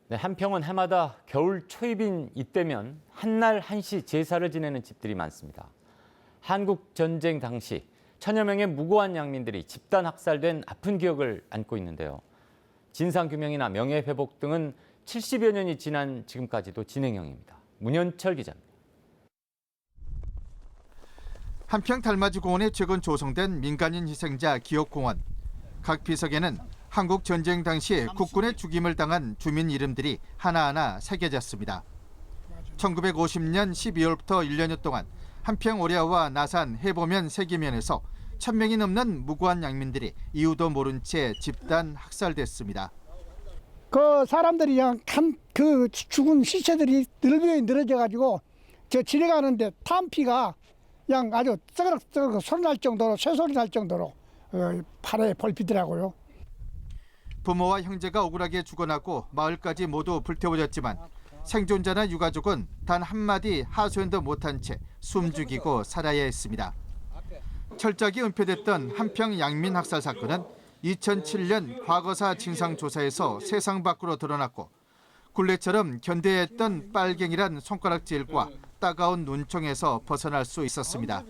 네, 한평은 해마다 겨울 초입인 이때면 한날 한시 제사를 지내는 집들이 많습니다. 한국 전쟁 당시 천여 명의 무고한 양민들이 집단 학살된 아픈 기억을 안고 있는데요. 진상규명이나 명예회복 등은 70여 년이 지난 지금까지도 진행형입니다. 문현철 기자입니다. 한평 달맞이 공원에 최근 조성된 민간인 희생자 기억공원. 각 비석에는 한국 전쟁 당시 국군의 죽임을 당한 주민 이름들이 하나하나 새겨졌습니다. 1950년 12월부터 1년여 동안 한평 오랴와 나산 해보면 세기면에서 1000명이 넘는 무고한 양민들이 이유도 모른 채 집단 학살됐습니다. 그 사람들이 그냥 그 죽은 시체들이 늘어져 가지고 저 지나가는데 탄피가 그냥 아주 쩌그럭 소리 날 정도로 쇠소리 날 정도로 팔에 벌피더라고요. 부모와 형제가 억울하게 죽어나고 마을까지 모두 불태워졌지만 생존자나 유가족은 단 한마디 하소연도 못한 채 숨죽이고 살아야 했습니다. 철저하게 은폐됐던 한평 양민 학살 사건은 2007년 과거사 진상조사에서 세상 밖으로 드러났고 굴레처럼 견뎌했던 빨갱이란 손가락질과 따가운 눈총에서 벗어날 수 있었습니다.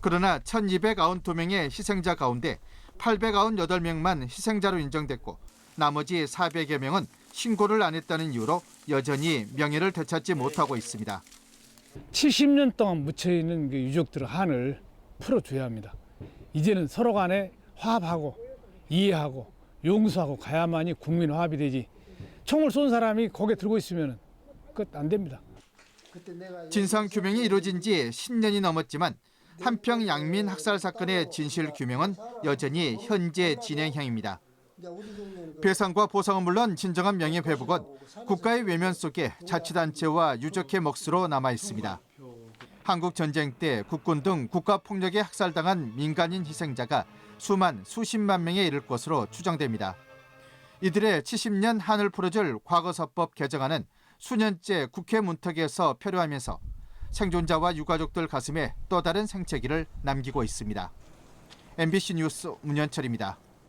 그러나 1292명의 희생자 가운데 898명만 희생자로 인정됐고 나머지 400여 명은 신고를 안 했다는 이유로 여전히 명예를 되찾지 못하고 있습니다. 70년 동안 묻혀있는 그 유족들의 한을 풀어줘야 합니다. 이제는 서로 간에 화합하고 이해하고 용서하고 가야만이 국민 화합이 되지. 총을 쏜 사람이 고개 들고 있으면 끝 안 됩니다. 진상 규명이 이루어진 지 10년이 넘었지만 한평 양민 학살 사건의 진실 규명은 여전히 현재 진행형입니다. 배상과 보상은 물론 진정한 명예 회복은 국가의 외면 속에 자치단체와 유족의 몫으로 남아 있습니다. 한국 전쟁 때 국군 등 국가 폭력에 학살당한 민간인 희생자가 수십만 명에 이를 것으로 추정됩니다. 이들의 70년 한을 풀어줄 과거사법 개정안은 수년째 국회 문턱에서 표류하면서 생존자와 유가족들 가슴에 또 다른 생채기를 남기고 있습니다. MBC 뉴스 문현철입니다.